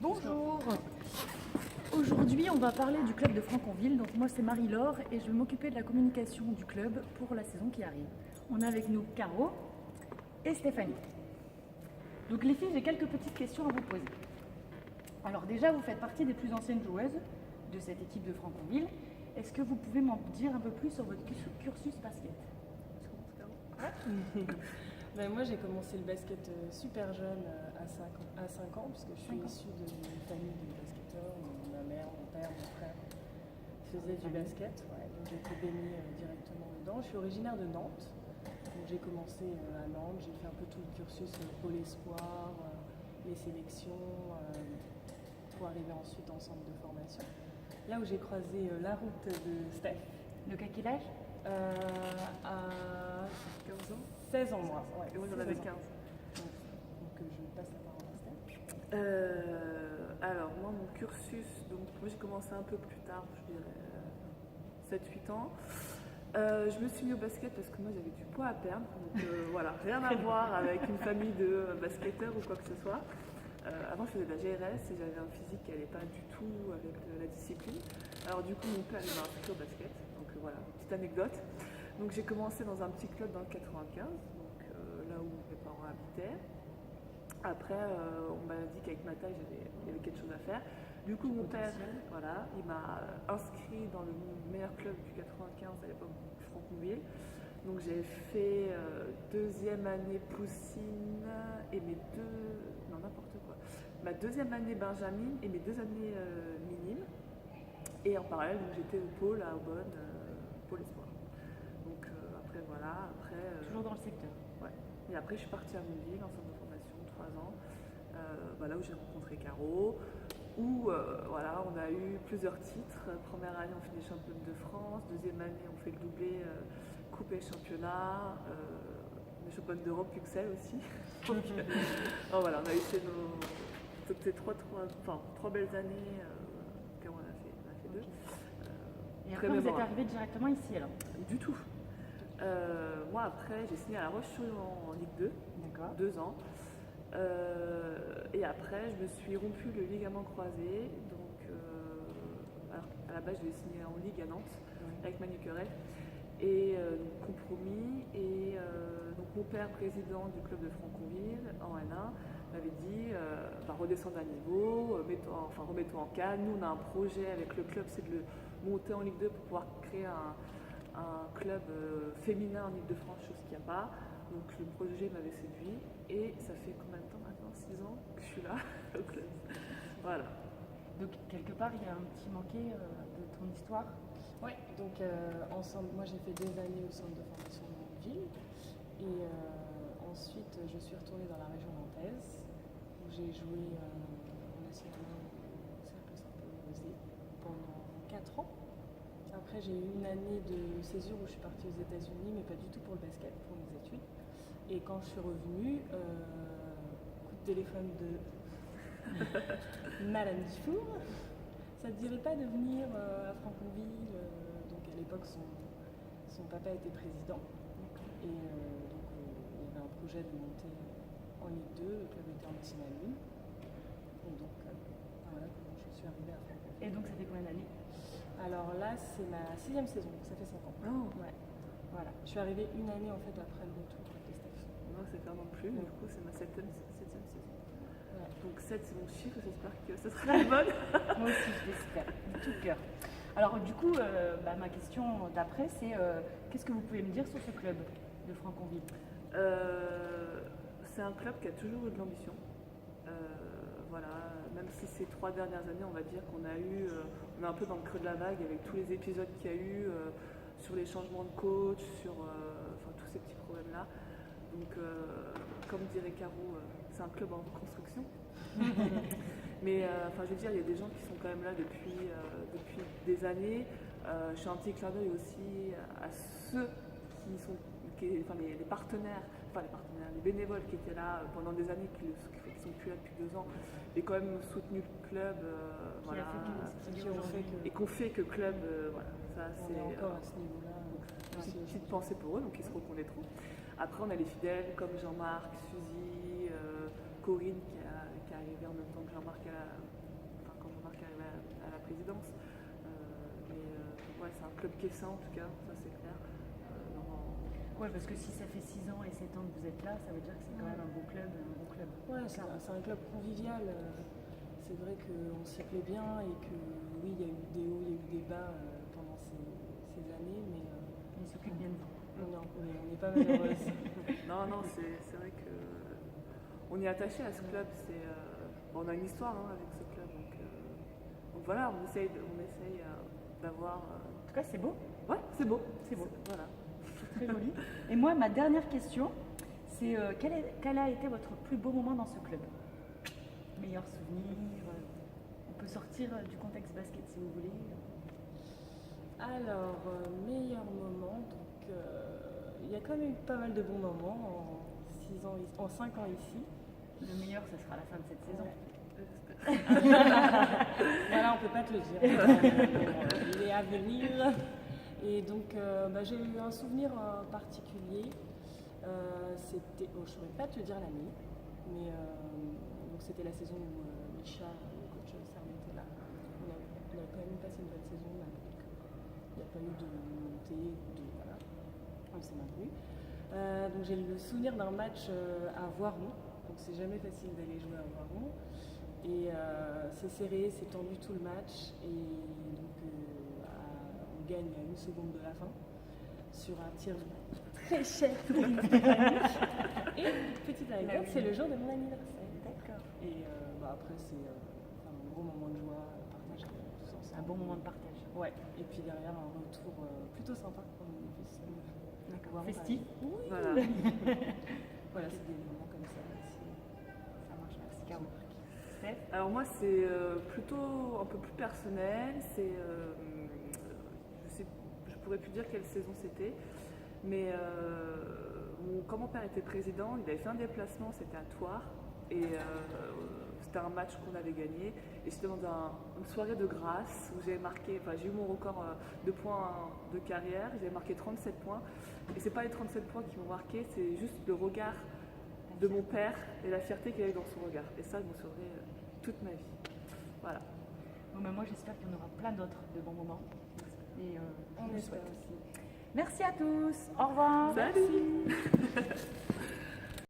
Bonjour. Aujourd'hui, on va parler du club de Franconville. Donc moi, c'est Marie-Laure et je vais m'occuper de la communication du club pour la saison qui arrive. On a avec nous Caro et Stéphanie. Donc les filles, j'ai quelques petites questions à vous poser. Alors déjà, vous faites partie des plus anciennes joueuses de cette équipe de Franconville. Est-ce que vous pouvez m'en dire un peu plus sur votre cursus basket? Moi j'ai commencé le basket super jeune, à 5 ans, puisque je suis issue d'une famille de basketteurs. Ma mère, mon père, mon frère faisaient du basket, donc j'ai été baignée directement dedans. Je suis originaire de Nantes, donc j'ai commencé à Nantes, j'ai fait un peu tout le cursus Pôle Espoir, les sélections, pour arriver ensuite en centre de formation. Là où j'ai croisé la route de Steph. Donc à quel âge? À 15 ans. 16 ans, moi. Et moi, j'en avais 15. Donc, je passe la parole à Steph. Alors, moi, mon cursus, donc, moi, j'ai commencé un peu plus tard, je dirais 7-8 ans. Je me suis mis au basket parce que moi, j'avais du poids à perdre. Donc, voilà, rien à voir avec une famille de basketteurs ou quoi que ce soit. Avant, je faisais de la GRS et j'avais un physique qui n'allait pas du tout avec la discipline. Alors, du coup, mon père m'a inscrit au basket. Donc, voilà, petite anecdote. Donc j'ai commencé dans un petit club dans le 95, donc là où mes parents habitaient. Après, on m'a dit qu'avec ma taille, il y avait quelque chose à faire. Du coup, mon père, voilà, il m'a inscrit dans le meilleur club du 95 à l'époque, Franconville. Donc j'ai fait deuxième année Poussine et ma deuxième année Benjamin et mes 2 années minimes. Et en parallèle, donc, j'étais au pôle à Aubonne, Pôle Espoir. Donc après voilà, Toujours dans le secteur. Ouais. Et après je suis partie à Montville en centre de formation 3 ans, là où j'ai rencontré Caro, où voilà, on a eu plusieurs titres. Première année on finit championne de France, deuxième année on fait le doublé coupe et championnat, les championnes d'Europe Puxel aussi. Donc voilà, on a eu ces trois belles années. On a fait 2. Et après, vous êtes arrivé directement ici alors? Du tout. Moi après j'ai signé à La Roche-sur-Yon en Ligue 2, D'accord. 2 ans. Et après je me suis rompu le ligament croisé. Donc alors, à la base je devais signer en Ligue à Nantes avec Manu Querel. Et donc compromis. Et donc mon père, président du club de Franconville en N1, m'avait dit redescendre à niveau, remets-toi en canne. Nous on a un projet avec le club, c'est de le monter en Ligue 2 pour pouvoir créer un club féminin en Ile-de-France, chose qu'il n'y a pas. Donc le projet m'avait séduit et ça fait combien de temps maintenant? 6 ans que je suis là au club. Voilà. Donc quelque part il y a un petit manqué de ton histoire. Oui, donc ensemble, moi j'ai fait 2 années au centre de formation de Montville et ensuite je suis retournée dans la région nantaise où j'ai joué en national cercle Saint-Paul pendant 4 ans. Après, j'ai eu une année de césure où je suis partie aux États-Unis, mais pas du tout pour le basket, pour mes études. Et quand je suis revenue, coup de téléphone de Madame Dufour, ça ne te dirait pas de venir à Franconville? Donc à l'époque, son papa était président. Et donc il y avait un projet de monter en Ligue 2, le club était en National 1. Et donc voilà comment je suis arrivée à Franconville. Et donc ça fait combien d'années? Alors là, c'est ma 6e saison, donc ça fait 5 ans. Oh. Ouais. Voilà. Je suis arrivée une année en fait après le retour de Steph. Non, c'est pas non plus, mais du coup c'est ma 7e saison. Ouais. Donc 7 c'est mon chiffre, j'espère que ce sera la bonne. Moi aussi je l'espère, de tout cœur. Alors du coup, ma question d'après c'est qu'est-ce que vous pouvez me dire sur ce club de Franconville? C'est un club qui a toujours eu de l'ambition. Voilà, même si ces 3 dernières années, on va dire qu'on a eu, on est un peu dans le creux de la vague avec tous les épisodes qu'il y a eu sur les changements de coach, sur tous ces petits problèmes-là. Donc, comme dirait Caro, c'est un club en construction. Mais je veux dire, il y a des gens qui sont quand même là depuis des années. Je suis un petit clin d'œil aussi à ceux les partenaires, les bénévoles qui étaient là pendant des années, qui ne sont plus là depuis 2 ans, et quand même soutenu le club, et qu'on fait que le club, ça c'est encore à ce niveau-là. Une petite pensée pour eux, donc ils se reconnaîtront. Après, on a les fidèles comme Jean-Marc, Suzy, Corinne qui est arrivée en même temps que Jean-Marc club qui est sain en tout cas, ça c'est clair. Ouais, parce que si ça fait 6 ans et 7 ans que vous êtes là, ça veut dire que c'est quand même un beau club. Ouais, c'est un club convivial. C'est vrai qu'on s'y plaît bien et que oui, il y a eu des hauts, il y a eu des bas pendant ces années, mais Ils s'occupent bien de vous. non, mais on n'est pas malheureuse. Non, c'est vrai que on est attaché à ce club. On a une histoire avec ce club, donc voilà, on essaye d'avoir. En tout cas, c'est beau. Ouais, c'est beau. C'est beau. Voilà. Très joli. Et moi, ma dernière question, c'est quel a été votre plus beau moment dans ce club? Meilleur souvenir? On peut sortir du contexte basket si vous voulez. Alors, meilleur moment, donc il y a quand même eu pas mal de bons moments en 5 ans ici. Le meilleur, ce sera à la fin de cette saison. Voilà, on peut pas te le dire. Il est à venir. Et donc, j'ai eu un souvenir particulier. C'était, je ne saurais pas te dire l'année, mais donc c'était la saison où Micha, le coach Serme, était là. On a quand même passé une bonne saison là, donc il n'y a pas eu de montée, voilà, on s'est maintenu. Donc j'ai le souvenir d'un match à Voiron, donc c'est jamais facile d'aller jouer à Voiron. Et c'est serré, c'est tendu tout le match, et donc on gagne à 1 seconde de la fin sur un tir très cher pour une Stéphanie. Et petite anecdote, c'est le jour de mon anniversaire. D'accord. Et après c'est un gros moment de joie partagé tous ensemble. Un bon moment de partage. Ouais. Et puis derrière un retour plutôt sympa pour nous. D'accord. Festif. Oui. Voilà. Voilà, c'est des moments comme ça aussi. Ça marche, merci Caro. Alors moi c'est plutôt un peu plus personnel, je pourrais plus dire quelle saison c'était, mais quand mon père était président, il avait fait un déplacement, c'était à Thouars, et c'était un match qu'on avait gagné, et c'était dans une soirée de grâce où j'ai eu mon record de points de carrière, j'ai marqué 37 points, et c'est pas les 37 points qui m'ont marqué, c'est juste le regard de mon père et la fierté qu'il avait dans son regard. Et ça, je m'en souviendrai toute ma vie. Voilà. Bon, moi, j'espère qu'il y en aura plein d'autres de bons moments. Et On je vous espère souhaite. aussi. Merci à tous. Au revoir. Salut.